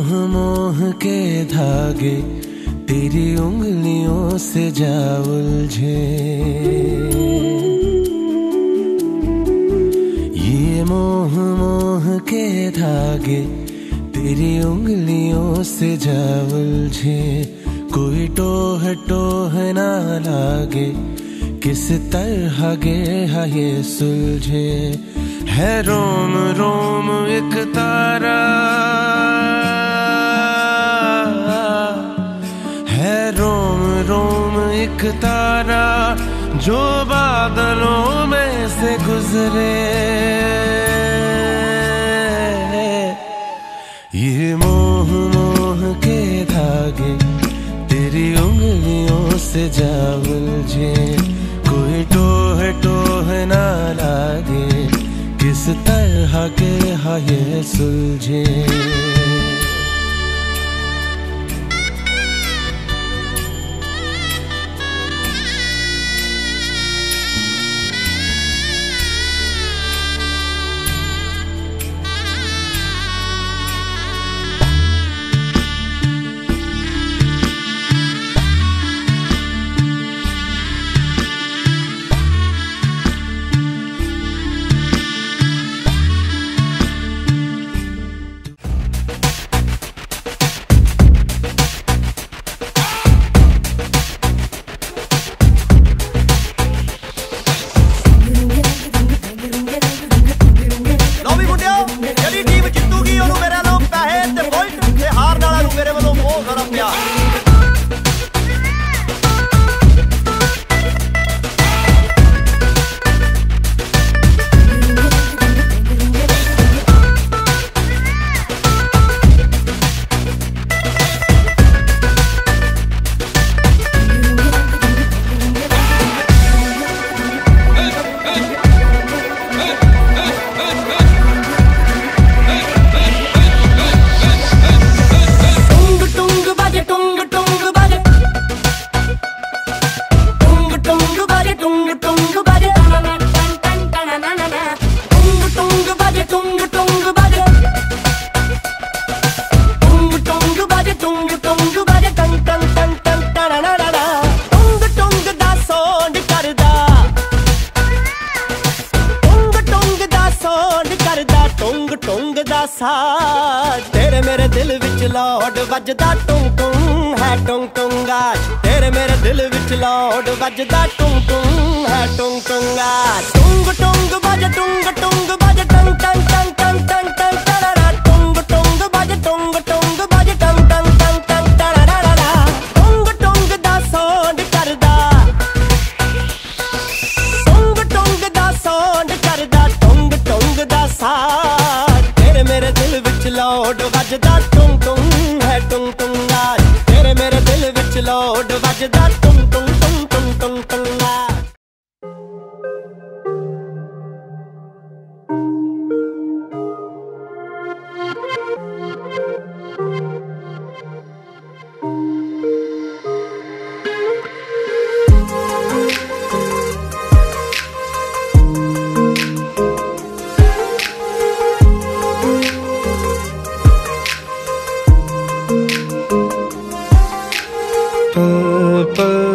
मोह मोह के धागे तेरी उंगलियों से जा उलझे। ये मोह मोह के धागे तेरी उंगलियों से जा उलझे। कोई टोह टोह ना लागे, किस तरह गे ये सुलझे। है रोम रोम एक तारा, है रोम रोम एक तारा जो बादलों में से गुजरे। ये मोह मोह के धागे तेरी उंगलियों से जा उलझे। कोई टोह टोह ना लागे, किस तरह के ये सुलझे। तेरे मेरे दिल विच लौट वजदा टुंग टुंग है टुंग टुंगा। तेरे मेरे दिल विच लौट वजदा टुंग टुंग है टुंग टुंगा। टुंग टुंग बज टुंग टुंग बज टंग टंग टंग टंग टंग टंग टररा। टुंग टुंग बज टुंग टुंग बज टंग टंग टंग टंग टररा। टुंग टुंग दा साउंड करदा, टुंग टुंग दा साउंड करदा, टुंग टुंग दा साउंड। तेरे मेरे दिल विच लौट वजदा टुंग टुंग है टुंग टुंगा। तेरे मेरे दिल विच लौट वजदा टुंग टुंग टुंग टुंग टुंग टुंगा। पल पल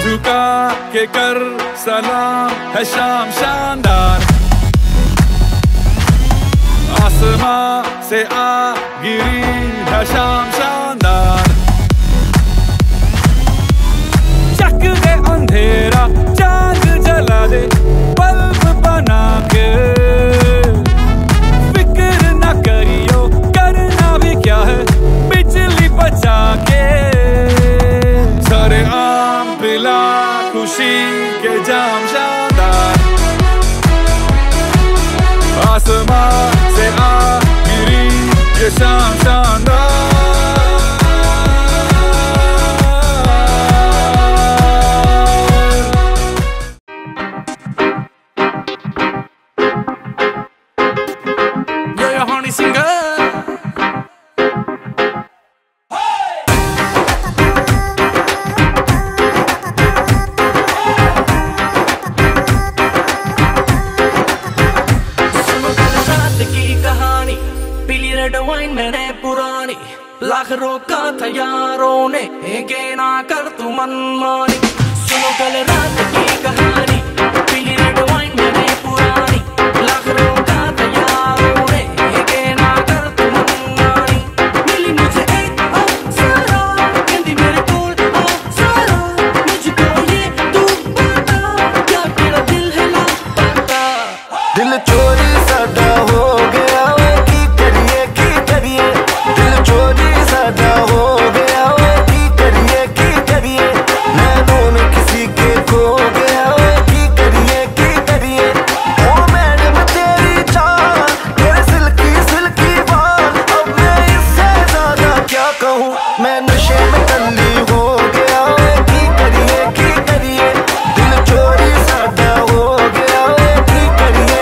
झुका के कर सलाम है शाम शानदार, आसमां से आ गिरी है शाम शानदार। चक दे अंधेरा चांद जला दे बल्ब बना के, फिक्र ना करियो करना भी क्या है बिजली बचा के। सारे आम पिला खुशी के जाम शानदार, आसमां से आ गिरी ये शाम शानदार। Yo, honey singer. वाइन मैंने पुरानी लाख रोका था यारों ने, के ना कर तू मनमानी। सुनो कल रात की कहानी, पीली रेड वाइन मैंने पुरानी, लाख रोका था यारों ने, के ना कर तू मनमानी। मिली मुझे एक अप्सरा, कहती मेरे कोल अप्सरा, मुझको ये तू बता, क्या तेरा दिल है लापता। दिल चोरी साडा हो गया वे, की करिए दिल चोरी साडा हो गया वे, की करिए नैनों में किसी के खो गया वे, की करिए ओ मैडम तेरी चाल, तेरे सिल्की सिल्की बाल, अब मैं इससे ज्यादा क्या कहूँ, मैं नशे में टल्ली हो गया वे, की करिए दिल चोरी साडा हो गया वे, की करिए।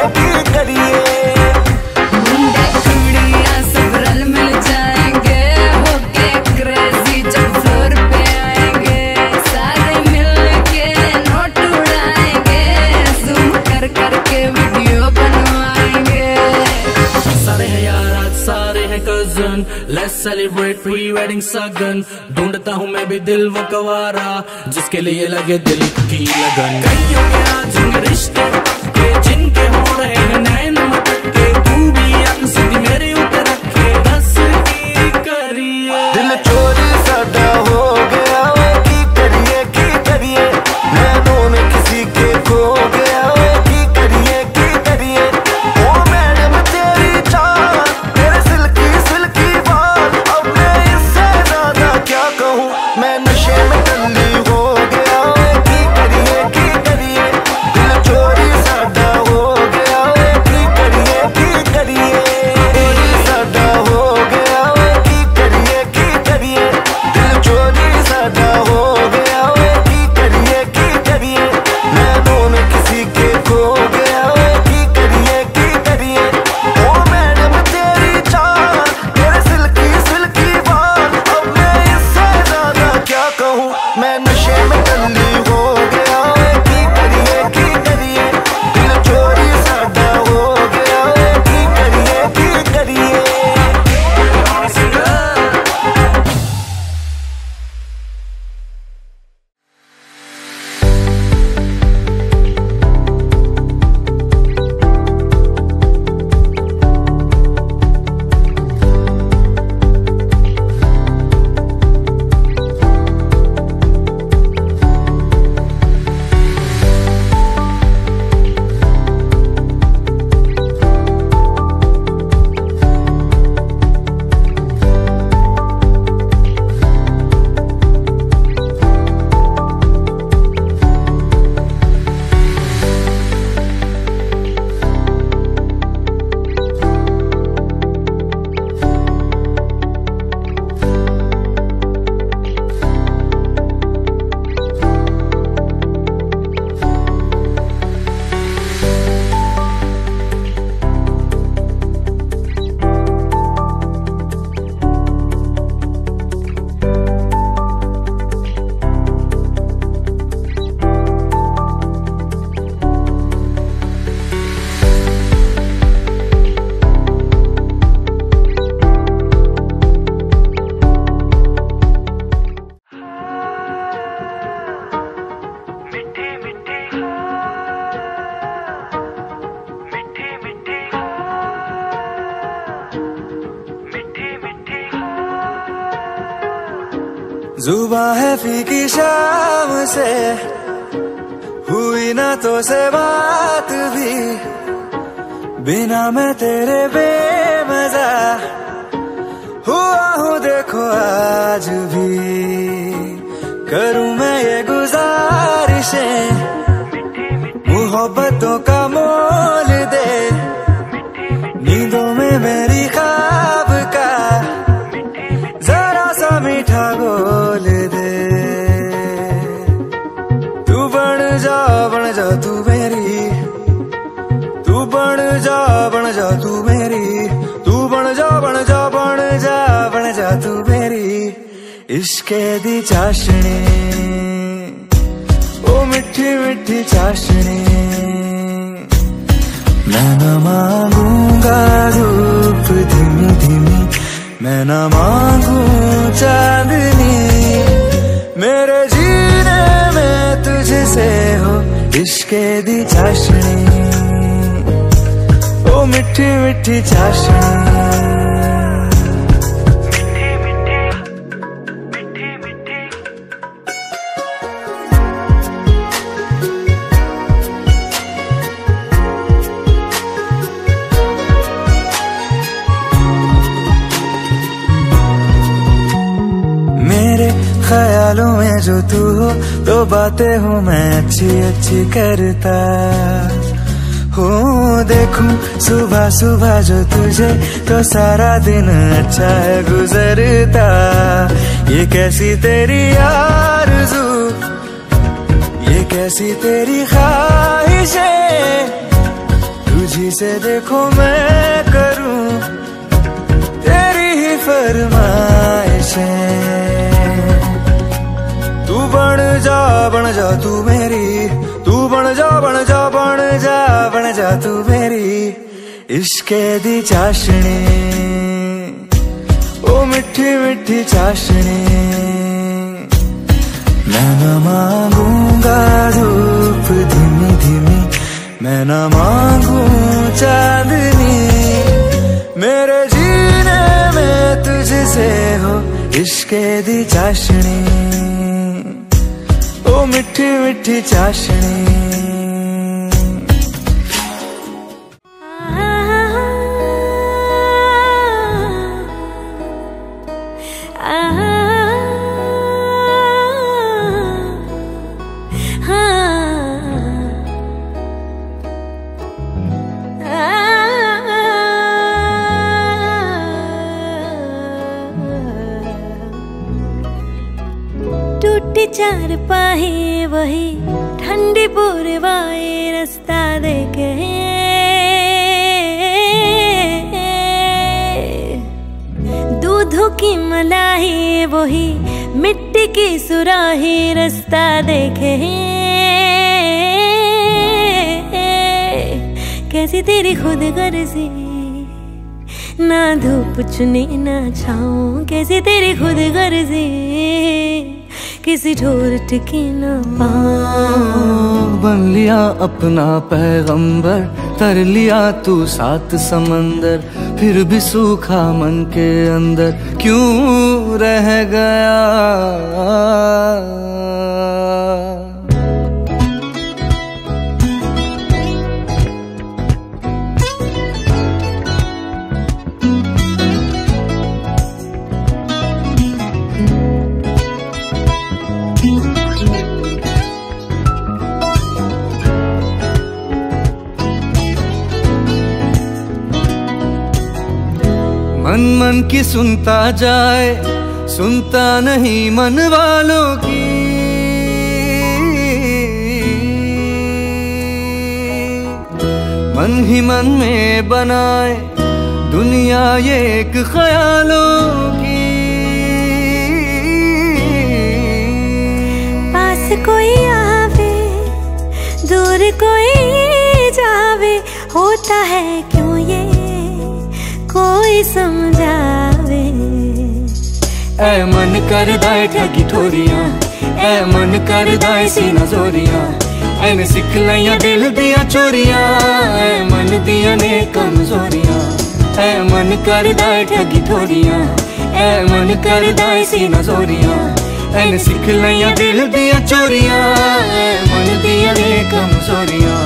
Let's celebrate pre-wedding सगन, ढूंढता हूँ मैं भी दिल वो कवारा, जिसके लिए लगे दिल की लगन। कईयों के आज रिश्ते पक्के, जिनके हो रहे हैं नैन मटके, तू भी आंख सीधी मेरे ऊपर रखे, बस की करिए। दिल चोरी साडा हो गया वे, की करिए नैनों में किसी के खो गया वे, की करिए ओ मैडम तेरी चाल, तेरे सिल्की सिल्की बाल, अब मैं इससे ज्यादा क्या कहूँ, मैं नशे में टल्ली हो गया वे, की करिए दिल चोरी साडा हो गया वे, की जुबां है फीकी शाम से, हुई ना तो से बात भी, बिना मैं तेरे बेमजा हुआ हूँ देखो आज भी। करूँ मैं ये गुजारिशें, मोहब्बतों का मोल दे, नींदों में मेरी ख्वाब का जरा सा मीठा बोल दे। तू बन जा तू मेरी, तू बन जा तू मेरी, तू बन जा तू मेरी। इश्के दी चाशनी, ओ मिठी मिठी चाशनी, मैं न मांगूंगा धूप धीमी धीमी, मैं न मांगू चांदनी, मेरे जीने में तुझसे हो इश्के दी चाशनी, ओ मिठी मिठी चाशनी। ख्यालों में जो तू हो तो बातें हूँ मैं अच्छी अच्छी करता हूँ। देखूं सुबह सुबह जो तुझे तो सारा दिन अच्छा है गुजरता। ये कैसी तेरी आरज़ू, ये कैसी तेरी ख्वाहिशें, तुझी से देखो मैं करूँ तेरी ही फरमाइशें। तू बन जा तू मेरी, तू बन जा तू मेरी। इश्के दी चाशनी, ओ मिठी मिठी चाशनी, मैं न मांगूंगा धूप धीमी धीमी, मैं न मांगू चांदनी, मेरे जीने में तुझसे हो इश्के दी चाशनी, ओ मिठी मिठी चाशनी। टूटी चार पाही वही ठंडी पूर्वाए रास्ता देखे, दूधों की मलाई वही मिट्टी की सुराही रास्ता देखे। कैसी तेरी खुद गर्जी, ना धूप चुनी ना छाऊं, कैसी तेरी खुद गर्जी, किसी ठोर टिकी ना पाऊं। बन लिया अपना पैगंबर, तर लिया तू सात समंदर, फिर भी सूखा मन के अंदर क्यों रह गया। मन मन की सुनता जाए, सुनता नहीं मन वालों की। मन ही मन में बनाए दुनिया ये एक ख्यालों की। पास कोई आवे दूर कोई जावे, होता है क्यों ये कोई समझावे। ऐ मन कर दाए ठगी ठोरियां, ऐ मन कर दाए सीना जोरियां, ऐन सिख लिया दिल दिया चोरियां, ऐ मन दिया ने कमजोरियां। ऐ मन कर दाए ठगी ठोरियां, ऐ मन कर दाए सीना जोरियां, एन सिख लिया दिल दिया चोरियां, मन दिया ने कमजोरियां।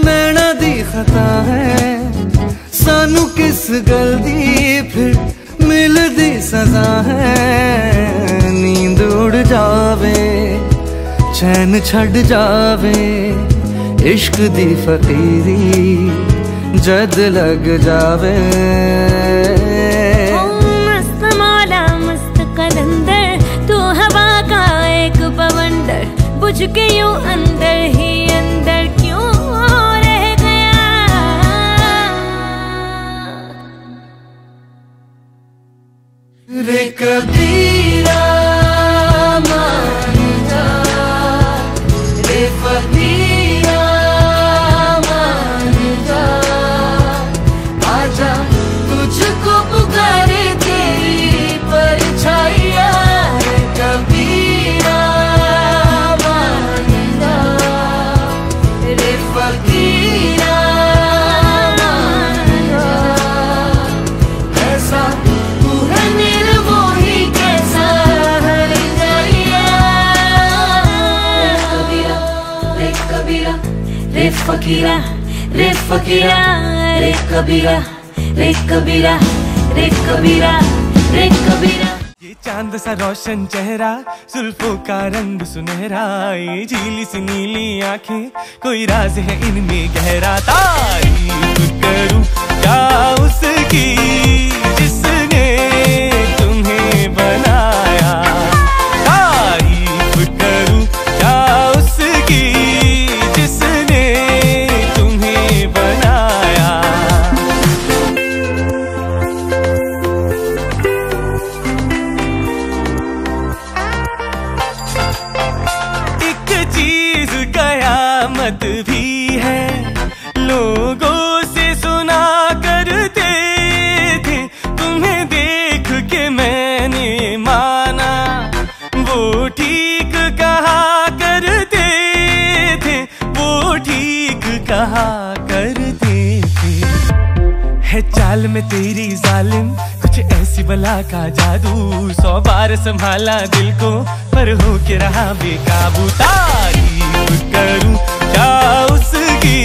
नैना दी खता है सानू किस गल दी फिर मिलदी सजा है। नींद उड़ जावे चैन छड़ जावे इश्क दी फकीरी जद लग जावे। मस्त मौला मस्त कलंदर तू हवा का एक बवंडर, बुझ के यूं अंदर ही अंदर क्यों रह गया। रे कबीरा मान जा, रे फकीरा मान जा, आजा तुझको पुकारे तेरी परछाइयां। रे कबीरा फकीरा ऐसा तू है निर्मोही कैसा हर जाइया। रे कबीरा रे फकीरा रे फकीरा रे कबीरा रे कबीरा रे कबीरा रे कबीरा। ये चांद सा रोशन चेहरा जुल्फों का रंग सुनहरा, ये झीली सी नीली आंखें कोई राज है इनमें गहरा। तारीफ करूं क्या उसकी जिसने तुम्हें बनाया, तारीफ करूं क्या उसकी जिसने तुम्हें बनाया। कयामत भी है लोगों से सुना करते थे, तुम्हें देख के मैंने माना वो ठीक कहा करते थे, वो ठीक कहा करते थे। है चाल में तेरी जालिम कुछ ऐसी बला का जादू, 100 बार संभाला दिल को पर हो के रहा बेकाबू। तारीफ करूं क्या उसकी